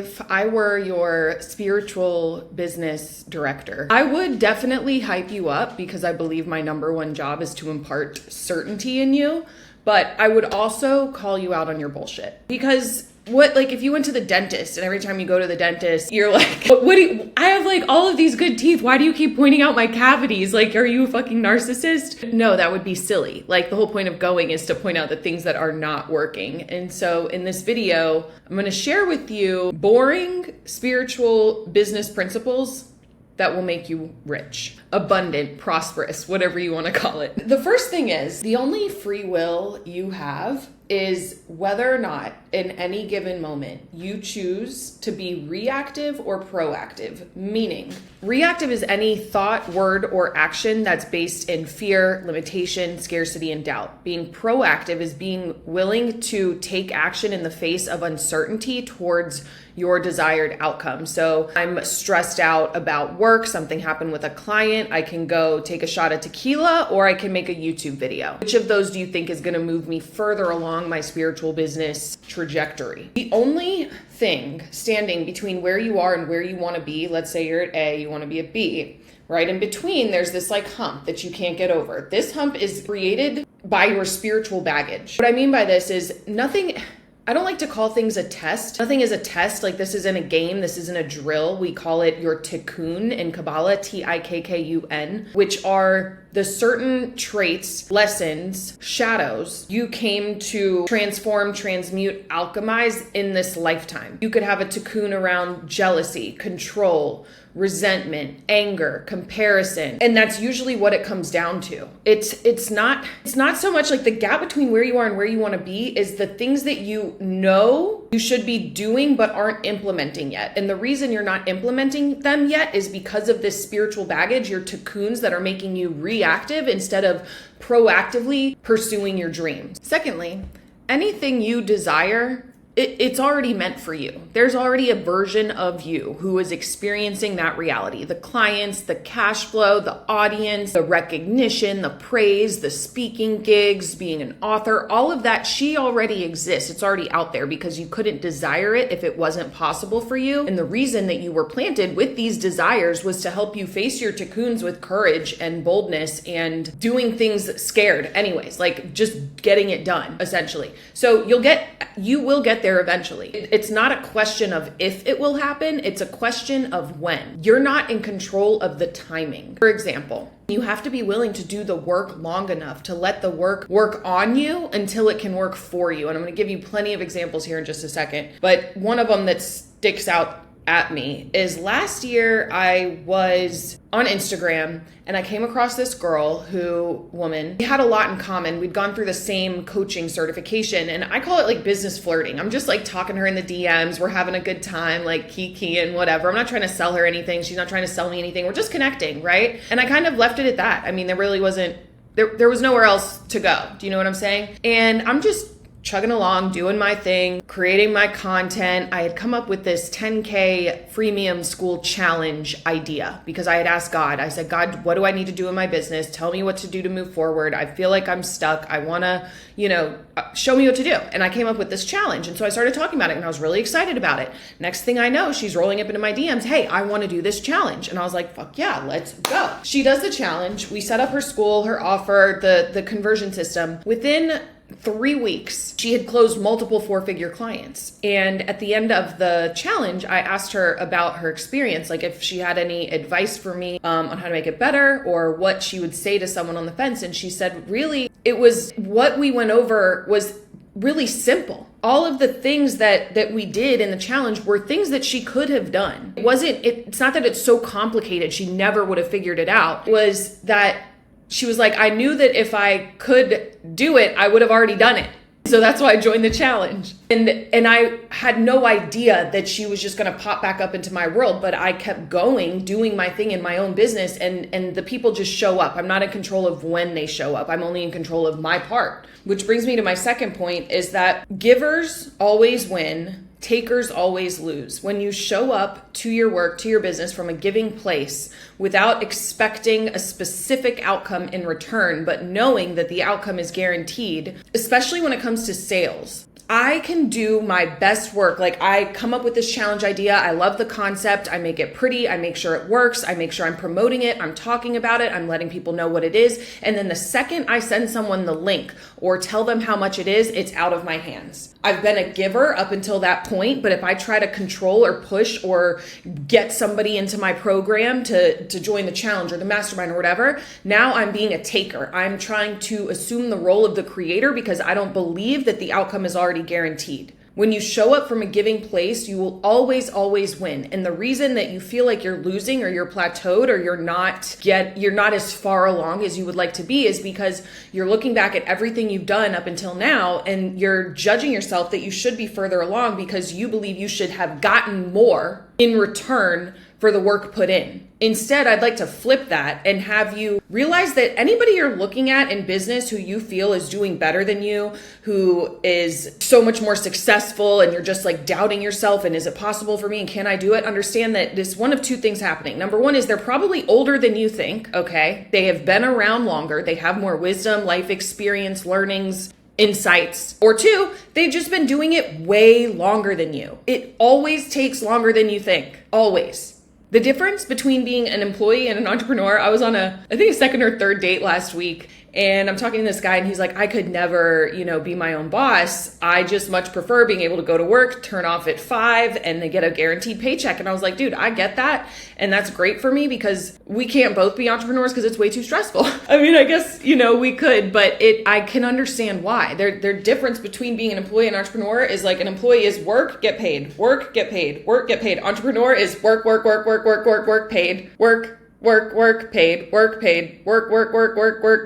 If I were your spiritual business director, I would definitely hype you up because I believe my number one job is to impart certainty in you. But I would also call you out on your bullshit. Because if you went to the dentist and every time you go to the dentist, you're like, I have like all of these good teeth. Why do you keep pointing out my cavities? Like, are you a fucking narcissist? No, that would be silly. Like, the whole point of going is to point out the things that are not working. And so in this video, I'm going to share with you boring spiritual business principles that will make you rich, abundant, prosperous, whatever you want to call it. The first thing is, the only free will you have is whether or not in any given moment you choose to be reactive or proactive. Meaning, reactive is any thought, word, or action that's based in fear, limitation, scarcity, and doubt. Being proactive is being willing to take action in the face of uncertainty towards your desired outcome. So I'm stressed out about work, something happened with a client, I can go take a shot of tequila, or I can make a YouTube video. Which of those do you think is gonna move me further along my spiritual business trajectory? The only thing standing between where you are and where you wanna be, let's say you're at A, you wanna be at B, right in between, there's this like hump that you can't get over. This hump is created by your spiritual baggage. What I mean by this is I don't like to call things a test. Nothing is a test. Like, this isn't a game. This isn't a drill. We call it your tikkun in Kabbalah, Tikkun, which are the certain traits, lessons, shadows you came to transform, transmute, alchemize in this lifetime. You could have a tikkun around jealousy, control, resentment, anger, comparison. And that's usually what it comes down to. It's not so much like the gap between where you are and where you want to be is the things that you know you should be doing but aren't implementing yet. And the reason you're not implementing them yet is because of this spiritual baggage, your tikkuns that are making you reactive instead of proactively pursuing your dreams. Secondly, anything you desire, it's already meant for you. There's already a version of you who is experiencing that reality. The clients, the cash flow, the audience, the recognition, the praise, the speaking gigs, being an author, all of that, she already exists. It's already out there because you couldn't desire it if it wasn't possible for you. And the reason that you were planted with these desires was to help you face your tikkuns with courage and boldness and doing things scared anyways, like just getting it done essentially. So you will get there eventually. It's not a question of if it will happen, it's a question of when. You're not in control of the timing. For example, you have to be willing to do the work long enough to let the work on you until it can work for you. And I'm going to give you plenty of examples here in just a second. But one of them that sticks out at me is last year I was on Instagram and I came across this woman. We had a lot in common. We'd gone through the same coaching certification and I call it like business flirting. I'm just like talking to her in the DMs. We're having a good time, like kiki and whatever. I'm not trying to sell her anything. She's not trying to sell me anything. We're just connecting, right? And I kind of left it at that. I mean, there really wasn't, there was nowhere else to go. Do you know what I'm saying? And I'm just chugging along, doing my thing, creating my content. I had come up with this 10K freemium Skool challenge idea because I had asked God, I said, God, what do I need to do in my business? Tell me what to do to move forward. I feel like I'm stuck. I want to, show me what to do. And I came up with this challenge. And so I started talking about it and I was really excited about it. Next thing I know, she's rolling up into my DMs. Hey, I want to do this challenge. And I was like, fuck yeah, let's go. She does the challenge. We set up her school, her offer, the conversion system. Within 3 weeks, she had closed multiple 4-figure clients. And at the end of the challenge, I asked her about her experience, like if she had any advice for me on how to make it better or what she would say to someone on the fence. And she said, really, it was what we went over was really simple. All of the things that we did in the challenge were things that she could have done. It's not that it's so complicated, she never would have figured it out. It was that she was like, I knew that if I could do it, I would have already done it. So that's why I joined the challenge. And I had no idea that she was just going to pop back up into my world, but I kept going, doing my thing in my own business, and the people just show up. I'm not in control of when they show up. I'm only in control of my part. Which brings me to my second point is that givers always win. Takers always lose. When you show up to your work, to your business from a giving place without expecting a specific outcome in return, but knowing that the outcome is guaranteed, especially when it comes to sales. I can do my best work. Like I come up with this challenge idea. I love the concept. I make it pretty. I make sure it works. I make sure I'm promoting it. I'm talking about it. I'm letting people know what it is. And then the second I send someone the link or tell them how much it is, it's out of my hands. I've been a giver up until that point, but if I try to control or push or get somebody into my program to join the challenge or the mastermind or whatever, now I'm being a taker. I'm trying to assume the role of the creator because I don't believe that the outcome is already guaranteed. When you show up from a giving place, you will always win. And the reason that you feel like you're losing or you're plateaued or you're not as far along as you would like to be is because you're looking back at everything you've done up until now and you're judging yourself that you should be further along because you believe you should have gotten more in return for the work put in. Instead, I'd like to flip that and have you realize that anybody you're looking at in business who you feel is doing better than you, who is so much more successful and you're just like doubting yourself and is it possible for me and can I do it? Understand that there's one of two things happening. Number one is they're probably older than you think, okay? They have been around longer. They have more wisdom, life experience, learnings, insights. Or two, they've just been doing it way longer than you. It always takes longer than you think. Always. The difference between being an employee and an entrepreneur, I was on I think a second or third date last week, and I'm talking to this guy and he's like, I could never, be my own boss. I just much prefer being able to go to work, turn off at 5 and then get a guaranteed paycheck. And I was like, dude, I get that. And that's great for me because we can't both be entrepreneurs because it's way too stressful. I mean, I guess, we could, but I can understand why. Their difference between being an employee and entrepreneur is like an employee is work, get paid, work, get paid, work, get paid. Entrepreneur is work, paid, work, paid, work, paid, work,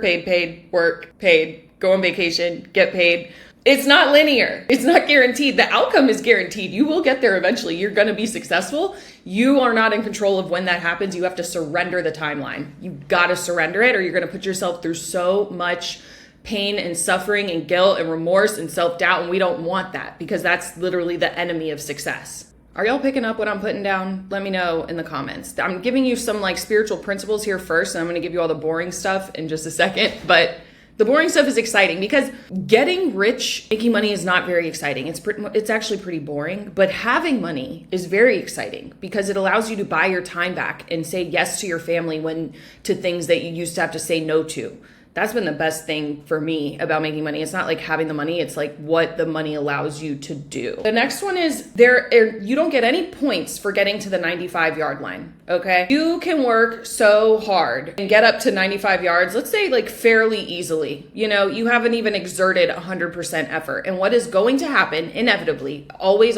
paid, work, paid, go on vacation, get paid. It's not linear. It's not guaranteed. The outcome is guaranteed. You will get there eventually. You're going to be successful. You are not in control of when that happens. You have to surrender the timeline. You got to surrender it or you're going to put yourself through so much pain and suffering and guilt and remorse and self-doubt. And we don't want that because that's literally the enemy of success. Are y'all picking up what I'm putting down? Let me know in the comments. I'm giving you some spiritual principles here first, and I'm going to give you all the boring stuff in just a second. But the boring stuff is exciting because getting rich, making money is not very exciting. It's actually pretty boring. But having money is very exciting because it allows you to buy your time back and say yes to your family to things that you used to have to say no to. That's been the best thing for me about making money. It's not like having the money, it's like what the money allows you to do. The next one is you don't get any points for getting to the 95-yard line, okay? You can work so hard and get up to 95 yards, let's say fairly easily. You haven't even exerted 100% effort. And what is going to happen inevitably, always,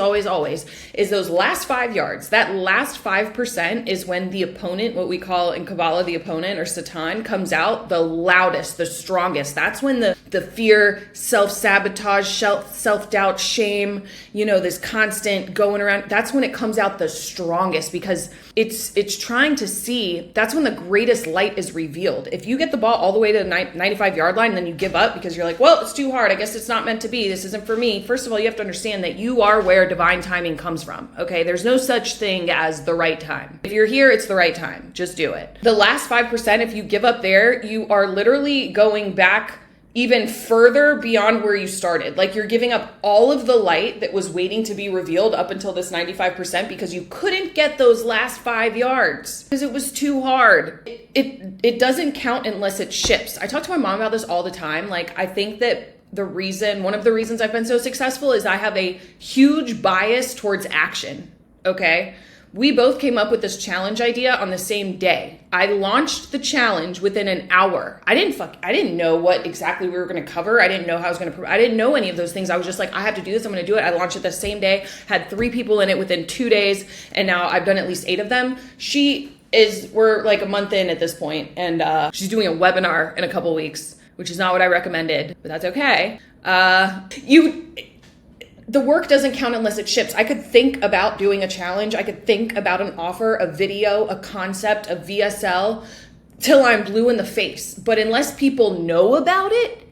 is those last 5 yards. That last 5% is when the opponent, what we call in Kabbalah the opponent or Satan, comes out the loudest, the strongest. That's when the fear, self-sabotage, self-doubt, shame, this constant going around, that's when it comes out the strongest because it's trying to see, that's when the greatest light is revealed. If you get the ball all the way to the 95-yard line and then you give up because you're like, well, it's too hard. I guess it's not meant to be. This isn't for me. First of all, you have to understand that you are where divine timing comes from, okay? There's no such thing as the right time. If you're here, it's the right time. Just do it. The last 5%, if you give up there, you are literally going back even further beyond where you started. You're giving up all of the light that was waiting to be revealed up until this 95% because you couldn't get those last 5 yards because it was too hard. It doesn't count unless it ships. I talk to my mom about this all the time. I think that one of the reasons I've been so successful is I have a huge bias towards action, okay? We both came up with this challenge idea on the same day. I launched the challenge within an hour. I didn't know what exactly we were going to cover. I didn't know how I was going to, I didn't know any of those things. I was just like, I have to do this. I'm going to do it. I launched it the same day, had 3 people in it within 2 days. And now I've done at least 8 of them. We're a month in at this point, and she's doing a webinar in a couple weeks, which is not what I recommended, but that's okay. The work doesn't count unless it ships. I could think about doing a challenge. I could think about an offer, a video, a concept, a VSL till I'm blue in the face. But unless people know about it,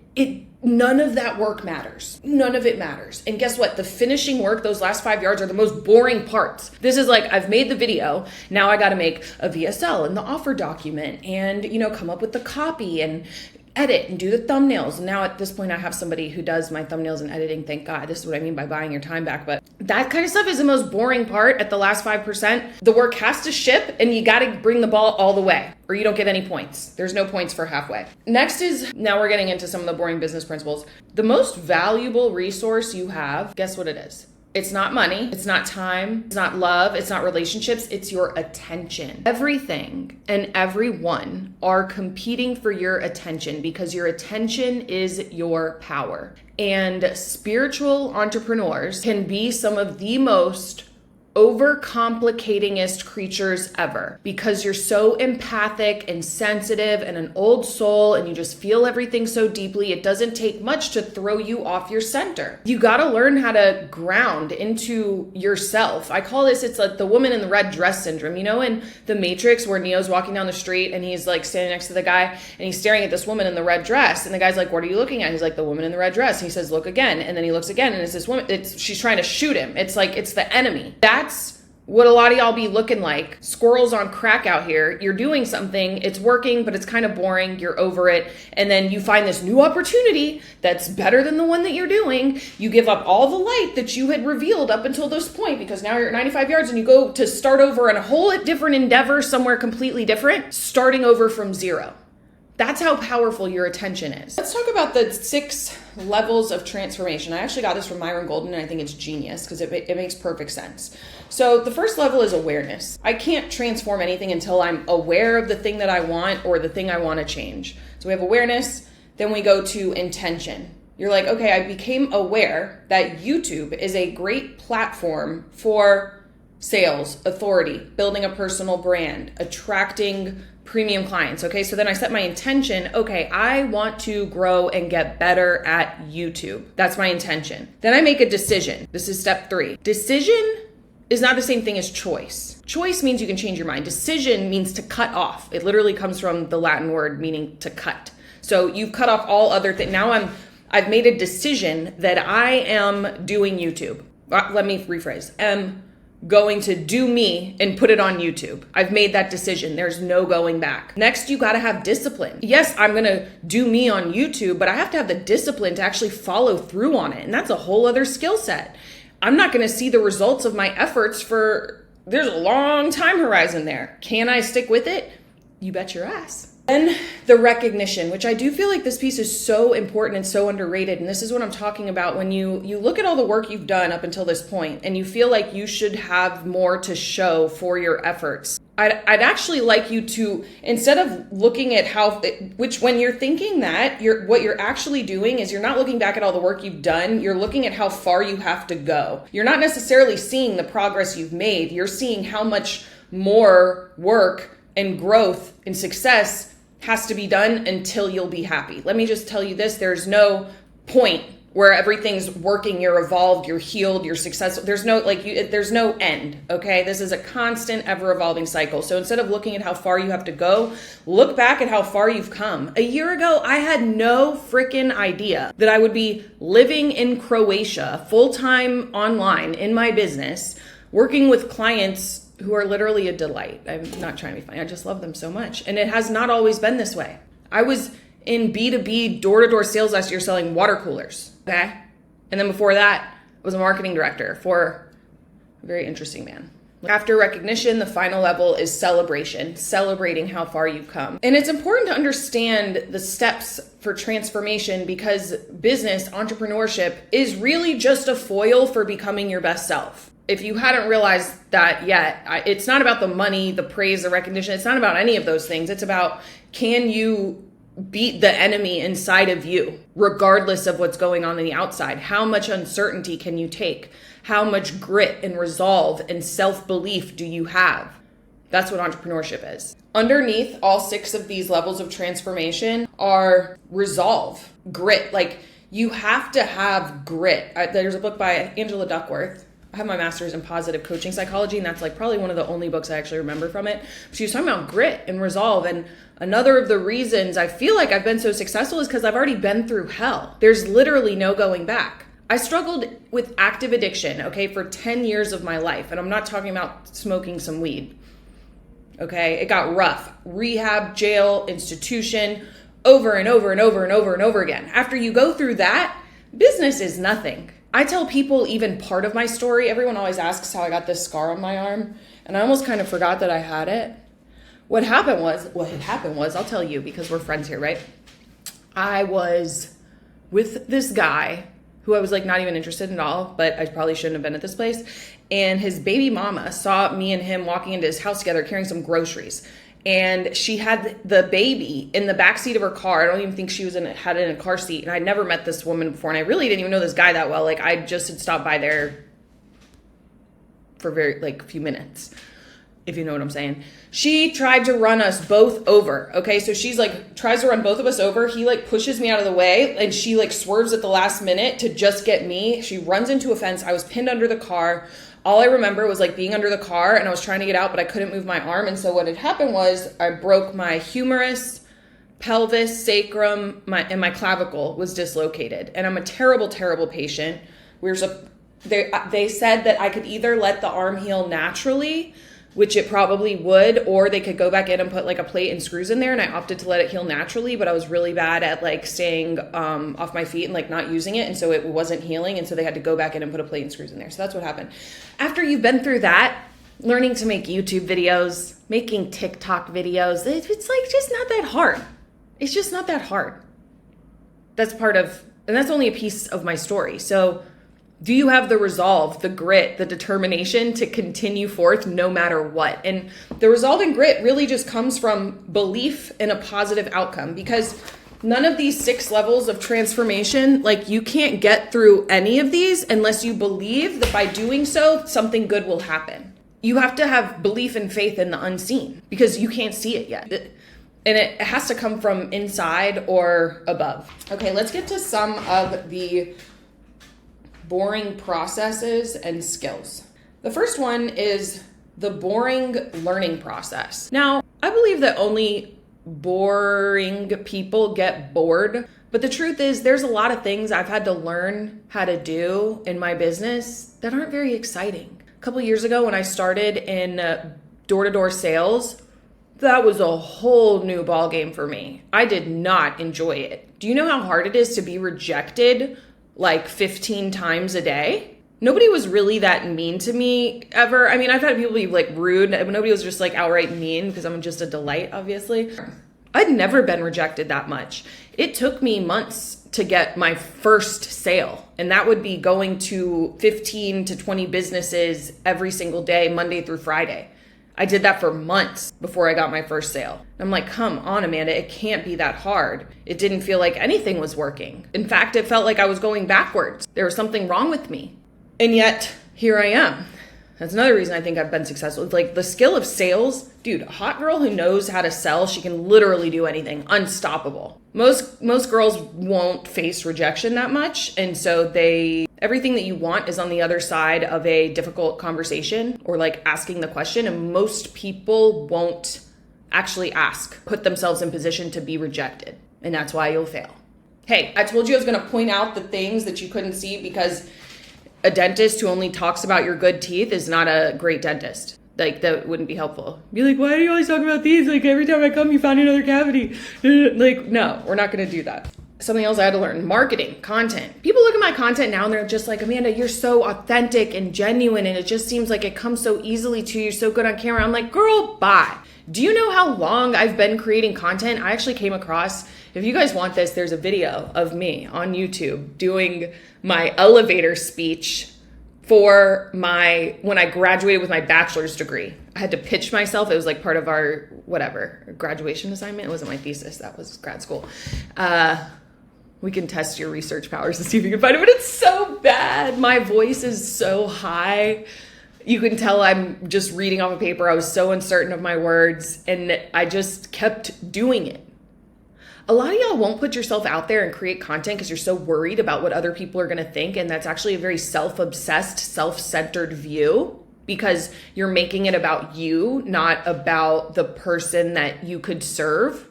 none of that work matters. None of it matters. And guess what? The finishing work, those last 5 yards are the most boring parts. This is I've made the video. Now I got to make a VSL and the offer document and, come up with the copy and edit and do the thumbnails. And now at this point, I have somebody who does my thumbnails and editing. Thank God. This is what I mean by buying your time back. But that kind of stuff is the most boring part at the last 5%. The work has to ship and you got to bring the ball all the way or you don't get any points. There's no points for halfway. Next is, now we're getting into some of the boring business principles. The most valuable resource you have, guess what it is? It's not money, it's not time, it's not love, it's not relationships, it's your attention. Everything and everyone are competing for your attention because your attention is your power. And spiritual entrepreneurs can be some of the most overcomplicatingest creatures ever because you're so empathic and sensitive and an old soul and you just feel everything so deeply. It doesn't take much to throw you off your center. You got to learn how to ground into yourself. I call this, it's like the woman in the red dress syndrome. You know, in The Matrix where Neo's walking down the street and he's like standing next to the guy and he's staring at this woman in the red dress and the guy's like, what are you looking at? He's like, the woman in the red dress. And he says, look again. And then he looks again and it's this woman, she's trying to shoot him. It's like, it's the enemy. That's what a lot of y'all be looking like. Squirrels on crack out here. You're doing something, it's working, but it's kind of boring. You're over it. And then you find this new opportunity that's better than the one that you're doing. You give up all the light that you had revealed up until this point because now you're at 95 yards and you go to start over in a whole different endeavor somewhere completely different, starting over from zero. That's how powerful your attention is. Let's talk about the 6 levels of transformation. I actually got this from Myron Golden and I think it's genius because it makes perfect sense. So the first level is awareness. I can't transform anything until I'm aware of the thing that I want or the thing I want to change. So we have awareness, then we go to intention. You're like, okay, I became aware that YouTube is a great platform for sales, authority, building a personal brand, attracting premium clients. Okay, so then I set my intention. Okay, I want to grow and get better at YouTube. That's my intention. Then I make a decision. This is step 3. Decision is not the same thing as choice. Choice means you can change your mind. Decision means to cut off. It literally comes from the Latin word meaning to cut. So you've cut off all other things. Now I've made a decision that I am doing YouTube. Let me rephrase. Going to do me and put it on YouTube. I've made that decision. There's no going back. Next, you got to have discipline. Yes, I'm going to do me on YouTube, but I have to have the discipline to actually follow through on it. And that's a whole other skill set. I'm not going to see the results of my efforts there's a long time horizon there. Can I stick with it? You bet your ass. Then the recognition, which I do feel like this piece is so important and so underrated. And this is what I'm talking about when you look at all the work you've done up until this point and you feel like you should have more to show for your efforts. I'd actually like you to, instead of looking at when you're thinking that, what you're actually doing is you're not looking back at all the work you've done. You're looking at how far you have to go. You're not necessarily seeing the progress you've made. You're seeing how much more work and growth and success has to be done until you'll be happy. Let me just tell you this, there's no point where everything's working, you're evolved, you're healed, you're successful. There's no end, okay? This is a constant, ever-evolving cycle. So instead of looking at how far you have to go, look back at how far you've come. A year ago, I had no freaking idea that I would be living in Croatia, full-time online in my business, working with clients who are literally a delight. I'm not trying to be funny. I just love them so much. And it has not always been this way. I was in B2B door-to-door sales last year selling water coolers, okay? And then before that, I was a marketing director for a very interesting man. After recognition, the final level is celebration, celebrating how far you've come. And it's important to understand the steps for transformation because business, entrepreneurship is really just a foil for becoming your best self. If you hadn't realized that yet, it's not about the money, the praise, the recognition. It's not about any of those things. It's about, can you beat the enemy inside of you, regardless of what's going on the outside? How much uncertainty can you take? How much grit and resolve and self-belief do you have? That's what entrepreneurship is. Underneath all 6 of these levels of transformation are resolve, grit. Like, you have to have grit. There's a book by Angela Duckworth. I have my master's in positive coaching psychology, and that's like probably one of the only books I actually remember from it. She was talking about grit and resolve. And another of the reasons I feel like I've been so successful is because I've already been through hell. There's literally no going back. I struggled with active addiction, okay, for 10 years of my life. And I'm not talking about smoking some weed, okay? It got rough. Rehab, jail, institution, over and over and over and over and over again. After you go through that, business is nothing. I tell people even part of my story. Everyone always asks how I got this scar on my arm, and I almost kind of forgot that I had it. What had happened was, I'll tell you because we're friends here, right? I was with this guy who I was like not even interested in at all, but I probably shouldn't have been at this place. And his baby mama saw me and him walking into his house together carrying some groceries. And she had the baby in the backseat of her car. I don't even think she had it in a car seat. And I'd never met this woman before. And I really didn't even know this guy that well. Like I just had stopped by there for a few minutes, if you know what I'm saying. She tried to run us both over. Okay. So she's like, tries to run both of us over. He like pushes me out of the way and she like swerves at the last minute to just get me. She runs into a fence. I was pinned under the car. All I remember was like being under the car and I was trying to get out, but I couldn't move my arm. And so what had happened was I broke my humerus, pelvis, sacrum, and my clavicle was dislocated. And I'm a terrible, terrible patient. They said that I could either let the arm heal naturally, which it probably would, or they could go back in and put like a plate and screws in there. And I opted to let it heal naturally, but I was really bad at like staying off my feet and like not using it. And so it wasn't healing. And so they had to go back in and put a plate and screws in there. So that's what happened. After you've been through that, learning to make YouTube videos, making TikTok videos, it's like just not that hard. It's just not that hard. And that's only a piece of my story. So do you have the resolve, the grit, the determination to continue forth no matter what? And the resolve and grit really just comes from belief in a positive outcome, because none of these 6 levels of transformation, like you can't get through any of these unless you believe that by doing so, something good will happen. You have to have belief and faith in the unseen because you can't see it yet. And it has to come from inside or above. Okay, let's get to some of the boring processes and skills. The first one is the boring learning process. Now, I believe that only boring people get bored, but the truth is there's a lot of things I've had to learn how to do in my business that aren't very exciting. A couple of years ago when I started in door-to-door sales, that was a whole new ballgame for me. I did not enjoy it. Do you know how hard it is to be rejected like 15 times a day? Nobody was really that mean to me ever. I mean, I've had people be like rude, but nobody was just like outright mean because I'm just a delight, obviously. I'd never been rejected that much. It took me months to get my first sale, and that would be going to 15 to 20 businesses every single day, Monday through Friday. I did that for months before I got my first sale. I'm like, come on, Amanda, it can't be that hard. It didn't feel like anything was working. In fact, it felt like I was going backwards. There was something wrong with me. And yet, here I am. That's another reason I think I've been successful. It's like the skill of sales. Dude, a hot girl who knows how to sell, she can literally do anything. Unstoppable. Most girls won't face rejection that much. And so everything that you want is on the other side of a difficult conversation or like asking the question. And most people won't actually put themselves in position to be rejected. And that's why you'll fail. Hey, I told you I was going to point out the things that you couldn't see because a dentist who only talks about your good teeth is not a great dentist. Like, that wouldn't be helpful. Be like, why do you always talk about these? Like, every time I come, you found another cavity. Like, no, we're not going to do that. Something else I had to learn, marketing, content. People look at my content now and they're just like, Amanda, you're so authentic and genuine and it just seems like it comes so easily to you. You're so good on camera. I'm like, girl, bye. Do you know how long I've been creating content? I actually came across, if you guys want this, there's a video of me on YouTube doing my elevator speech for when I graduated with my bachelor's degree. I had to pitch myself. It was like part of our graduation assignment. It wasn't my thesis. That was grad school. We can test your research powers to see if you can find it, but it's so bad. My voice is so high. You can tell I'm just reading off a paper. I was so uncertain of my words and I just kept doing it. A lot of y'all won't put yourself out there and create content because you're so worried about what other people are going to think. And that's actually a very self-obsessed, self-centered view because you're making it about you, not about the person that you could serve.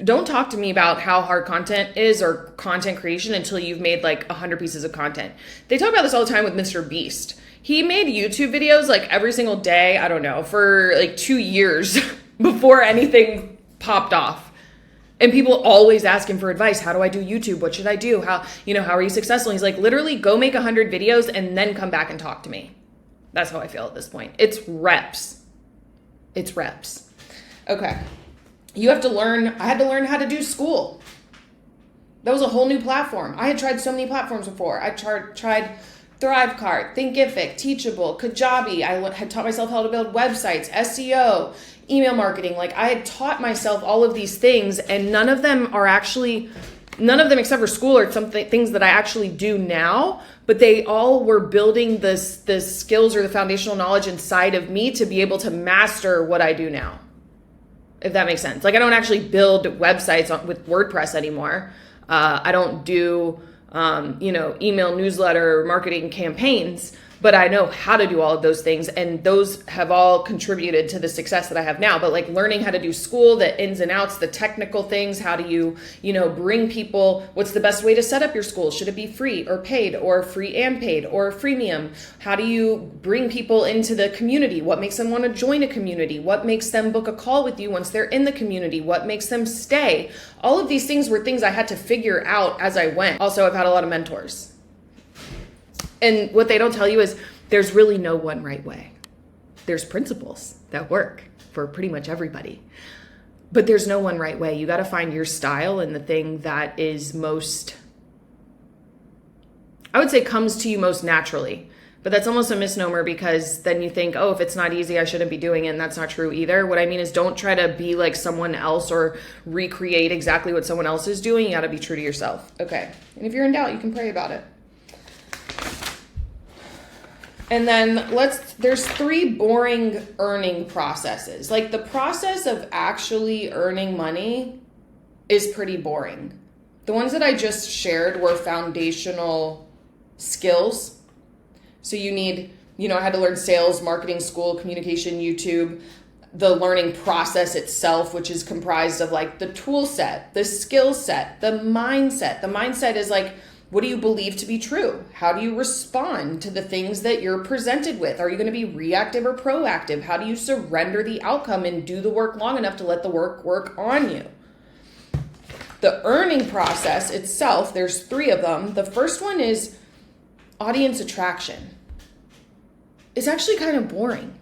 Don't talk to me about how hard content is or content creation until you've made like 100 pieces of content. They talk about this all the time with Mr. Beast. He made YouTube videos like every single day, I don't know, for like 2 years before anything popped off. And people always ask him for advice. How do I do YouTube? What should I do? How are you successful? And he's like, literally go make 100 videos and then come back and talk to me. That's how I feel at this point. It's reps. It's reps. Okay. I had to learn how to do Skool. That was a whole new platform. I had tried so many platforms before. I tried Thrivecart, Thinkific, Teachable, Kajabi. I had taught myself how to build websites, SEO, email marketing. Like I had taught myself all of these things, and none of them except for Skool are things that I actually do now, but they all were building the skills or the foundational knowledge inside of me to be able to master what I do now. If that makes sense. Like I don't actually build websites with WordPress anymore. I don't do, email newsletter marketing campaigns, but I know how to do all of those things. And those have all contributed to the success that I have now. But like learning how to do Skool, the ins and outs, the technical things, how do you, bring people, what's the best way to set up your Skool? Should it be free or paid or free and paid or freemium? How do you bring people into the community? What makes them want to join a community? What makes them book a call with you once they're in the community? What makes them stay? All of these things were things I had to figure out as I went. Also, I've had a lot of mentors. And what they don't tell you is there's really no one right way. There's principles that work for pretty much everybody, but there's no one right way. You got to find your style and the thing that is most, I would say, comes to you most naturally. But that's almost a misnomer because then you think, oh, if it's not easy, I shouldn't be doing it. And that's not true either. What I mean is don't try to be like someone else or recreate exactly what someone else is doing. You got to be true to yourself. Okay. And if you're in doubt, you can pray about it. And then there's 3 boring earning processes. Like the process of actually earning money is pretty boring. The ones that I just shared were foundational skills. So you need, I had to learn sales, marketing, Skool, communication, YouTube, the learning process itself, which is comprised of like the tool set, the skill set, the mindset. The mindset is like, what do you believe to be true? How do you respond to the things that you're presented with? Are you going to be reactive or proactive? How do you surrender the outcome and do the work long enough to let the work on you? The earning process itself, there's 3 of them. The first one is audience attraction. It's actually kind of boring.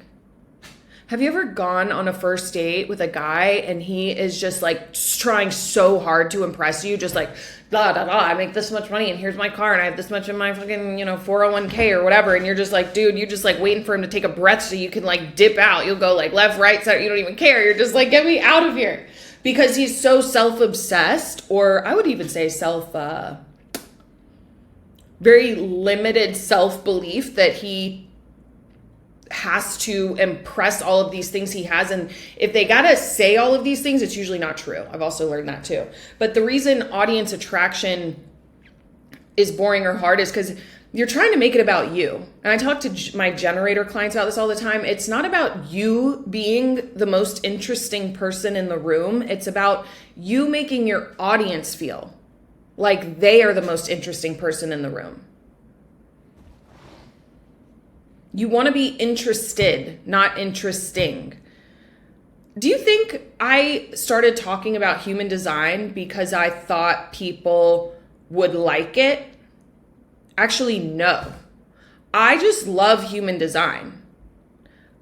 Have you ever gone on a first date with a guy and he is just like trying so hard to impress you, just like, blah, blah, blah, I make this much money and here's my car and I have this much in my fucking, 401k or whatever. And you're just like, dude, you're just like waiting for him to take a breath so you can like dip out. You'll go like left, right, center. You don't even care. You're just like, get me out of here. Because he's so self-obsessed, or I would even say very limited self-belief that he has to impress all of these things he has. And if they gotta say all of these things, it's usually not true. I've also learned that too. But the reason audience attraction is boring or hard is because you're trying to make it about you. And I talk to my generator clients about this all the time. It's not about you being the most interesting person in the room. It's about you making your audience feel like they are the most interesting person in the room. You want to be interested, not interesting. Do you think I started talking about human design because I thought people would like it? Actually, no. I just love human design.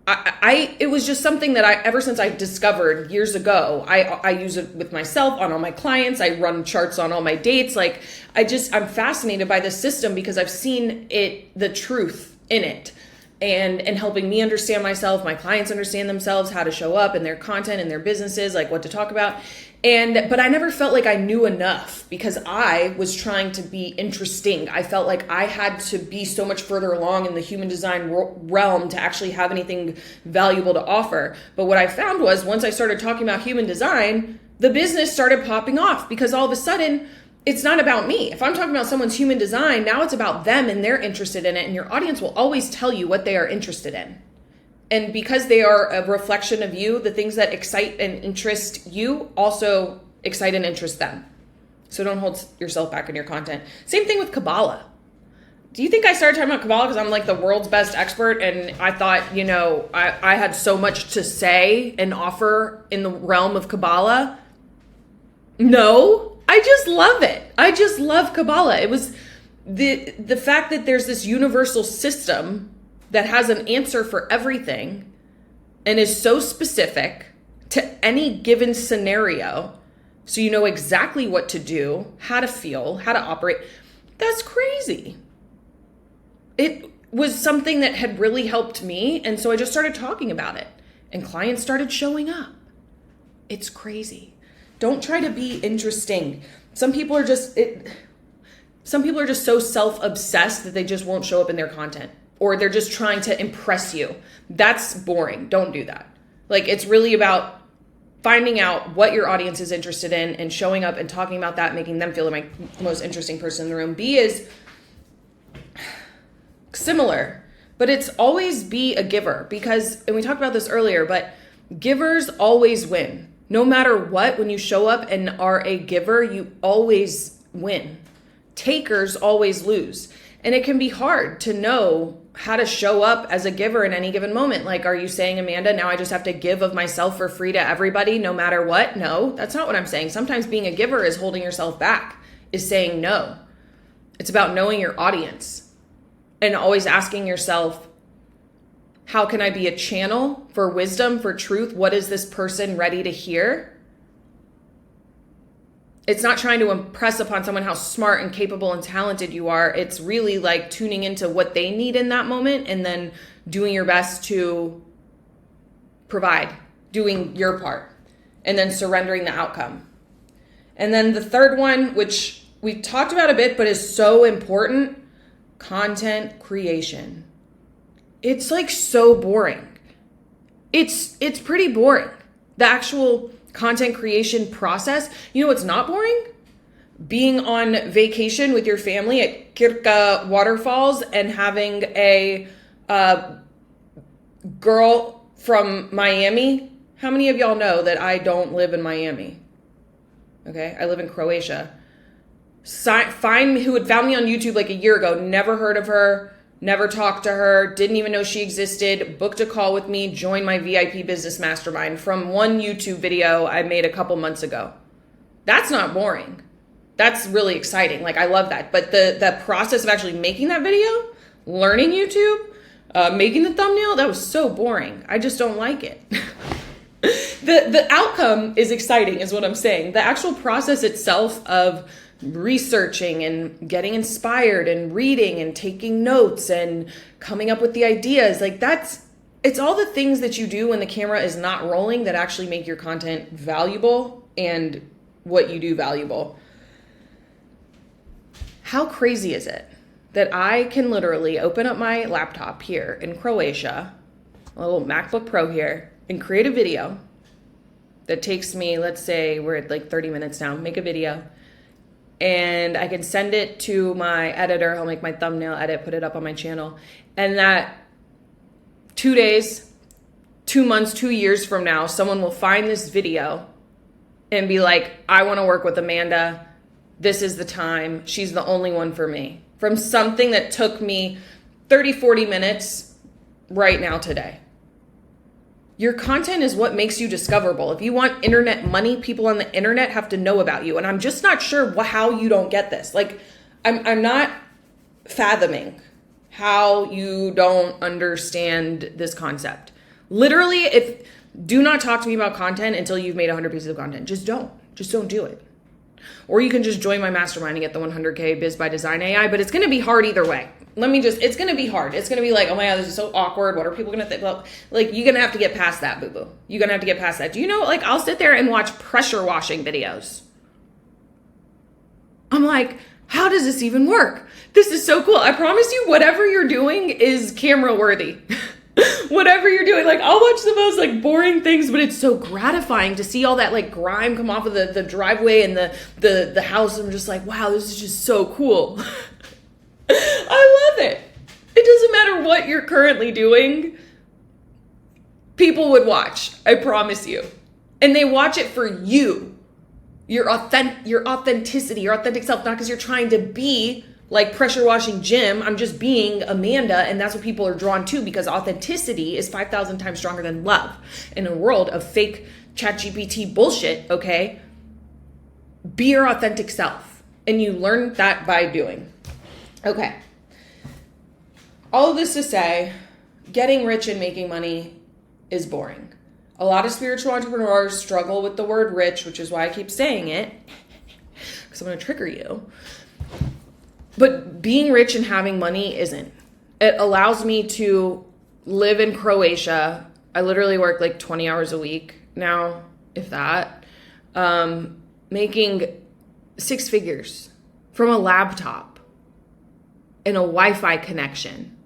It was just something that ever since I discovered years ago, I use it with myself, on all my clients. I run charts on all my dates. Like I'm fascinated by this system because I've seen the truth in it. And helping me understand myself, my clients understand themselves, how to show up in their content and their businesses, like what to talk about. But I never felt like I knew enough because I was trying to be interesting. I felt like I had to be so much further along in the human design realm to actually have anything valuable to offer. But what I found was once I started talking about human design, the business started popping off because all of a sudden, it's not about me. If I'm talking about someone's human design, now it's about them and they're interested in it. And your audience will always tell you what they are interested in. And because they are a reflection of you, the things that excite and interest you also excite and interest them. So don't hold yourself back in your content. Same thing with Kabbalah. Do you think I started talking about Kabbalah because I'm like the world's best expert and I thought, I had so much to say and offer in the realm of Kabbalah? No, I just love it. I just love Kabbalah. It was the fact that there's this universal system that has an answer for everything and is so specific to any given scenario. So you know exactly what to do, how to feel, how to operate. That's crazy. It was something that had really helped me. And so I just started talking about it and clients started showing up. It's crazy. Don't try to be interesting. Some people are just so self-obsessed that they just won't show up in their content, or they're just trying to impress you. That's boring. Don't do that. Like, it's really about finding out what your audience is interested in and showing up and talking about that, making them feel like the most interesting person in the room. B is similar, but it's always be a giver, because, and we talked about this earlier, but givers always win. No matter what, when you show up and are a giver, you always win. Takers always lose. And it can be hard to know how to show up as a giver in any given moment. Like, are you saying, Amanda, now I just have to give of myself for free to everybody no matter what? No, that's not what I'm saying. Sometimes being a giver is holding yourself back, is saying no. It's about knowing your audience and always asking yourself, how can I be a channel for wisdom, for truth? What is this person ready to hear? It's not trying to impress upon someone how smart and capable and talented you are. It's really like tuning into what they need in that moment and then doing your best to provide, doing your part, and then surrendering the outcome. And then the third one, which we talked about a bit, but is so important, content creation. It's like so boring. It's pretty boring. The actual content creation process. You know what's not boring? Being on vacation with your family at Kirka waterfalls and having a girl from Miami. How many of y'all know that I don't live in Miami? Okay, I live in Croatia. Find who had found me on YouTube like a year ago, never heard of her, never talked to her, didn't even know she existed, booked a call with me, joined my VIP business mastermind from one YouTube video I made a couple months ago. That's not boring. That's really exciting. Like, I love that. But the process of actually making that video, learning YouTube, making the thumbnail, that was so boring. I just don't like it. The outcome is exciting is what I'm saying. The actual process itself of researching and getting inspired and reading and taking notes and coming up with the ideas, like it's all the things that you do when the camera is not rolling that actually make your content valuable and what you do valuable. How crazy is it that I can literally open up my laptop here in Croatia, a little MacBook Pro here, and create a video that takes me, let's say we're at like 30 minutes now, make a video, and I can send it to my editor. He'll make my thumbnail, edit, put it up on my channel. And that 2 days, 2 months, 2 years from now, someone will find this video and be like, I want to work with Amanda. This is the time. She's the only one for me. From something that took me 30, 40 minutes right now today. Your content is what makes you discoverable. If you want internet money, people on the internet have to know about you. And I'm just not sure how you don't get this. Like, I'm not fathoming how you don't understand this concept. Literally, do not talk to me about content until you've made 100 pieces of content. Just don't do it. Or you can just join my mastermind and get the 100K Biz by Design AI, but it's going to be hard either way. It's going to be hard. It's going to be like, oh my God, this is so awkward. What are people going to think? Well, like, you're going to have to get past that, boo-boo. You're going to have to get past that. Do you know, like, I'll sit there and watch pressure washing videos. I'm like, how does this even work? This is so cool. I promise you, whatever you're doing is camera worthy. Whatever you're doing, like, I'll watch the most like boring things, but it's so gratifying to see all that like grime come off of the driveway and the house. I'm just like, wow, this is just so cool. I love it. It doesn't matter what you're currently doing. People would watch, I promise you. And they watch it for you. Your authenticity, your authentic self, not because you're trying to be like pressure washing Jim. I'm just being Amanda, and that's what people are drawn to, because authenticity is 5,000 times stronger than love in a world of fake ChatGPT bullshit. Okay, be your authentic self. And you learn that by doing. Okay. All of this to say, getting rich and making money is boring. A lot of spiritual entrepreneurs struggle with the word rich, which is why I keep saying it, because I'm going to trigger you. But being rich and having money isn't. It allows me to live in Croatia. I literally work like 20 hours a week now, if that, making 6 figures from a laptop and a Wi-Fi connection.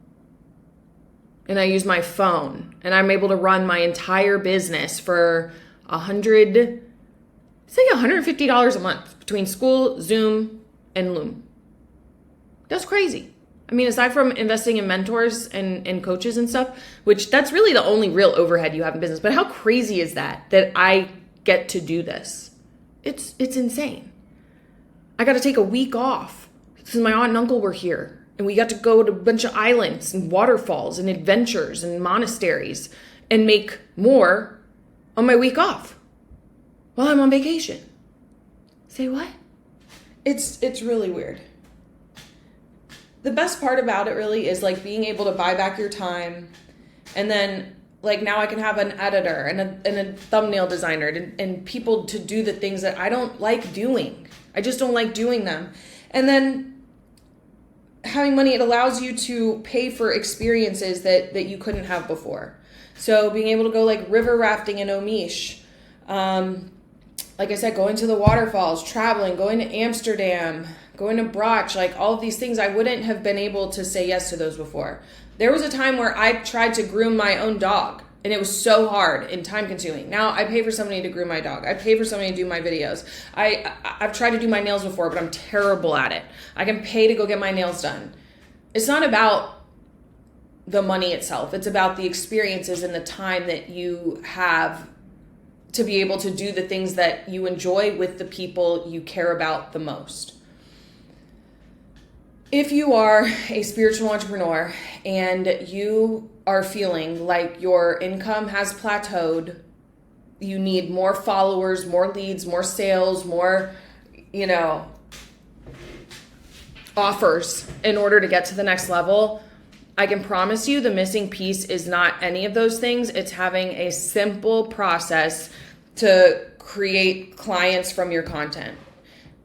And I use my phone, and I'm able to run my entire business for $150 a month between Skool, Zoom, and Loom. That's crazy. I mean, aside from investing in mentors and coaches and stuff, which that's really the only real overhead you have in business. But how crazy is that I get to do this? It's insane. I got to take a week off because my aunt and uncle were here. And we got to go to a bunch of islands and waterfalls and adventures and monasteries and make more on my week off while I'm on vacation. Say what? It's really weird. The best part about it really is like being able to buy back your time, and then like now I can have an editor and a thumbnail designer and people to do the things that I don't like doing. I just don't like doing them. And then having money, it allows you to pay for experiences that you couldn't have before. So being able to go like river rafting in Omish, like I said, going to the waterfalls, traveling, going to Amsterdam, going to Brach, like all of these things, I wouldn't have been able to say yes to those before. There was a time where I tried to groom my own dog, and it was so hard and time consuming. Now I pay for somebody to groom my dog. I pay for somebody to do my videos. I've tried to do my nails before, but I'm terrible at it. I can pay to go get my nails done. It's not about the money itself. It's about the experiences and the time that you have to be able to do the things that you enjoy with the people you care about the most. If you are a spiritual entrepreneur and you are feeling like your income has plateaued, you need more followers, more leads, more sales, more, offers in order to get to the next level, I can promise you the missing piece is not any of those things. It's having a simple process to create clients from your content.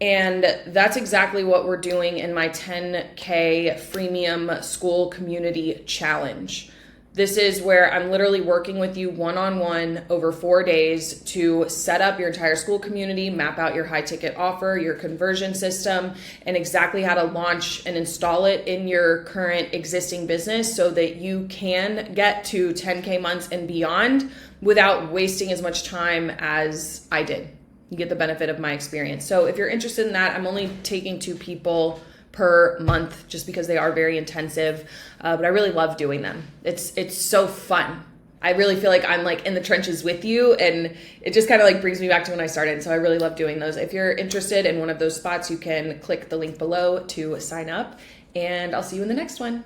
And that's exactly what we're doing in my 10K freemium Skool community challenge. This is where I'm literally working with you one-on-one over 4 days to set up your entire Skool community, map out your high ticket offer, your conversion system, and exactly how to launch and install it in your current existing business so that you can get to 10K months and beyond without wasting as much time as I did. You get the benefit of my experience. So if you're interested in that, I'm only taking 2 people per month just because they are very intensive, but I really love doing them. It's so fun. I really feel like I'm like in the trenches with you, and it just kind of like brings me back to when I started. So I really love doing those. If you're interested in one of those spots, you can click the link below to sign up, and I'll see you in the next one.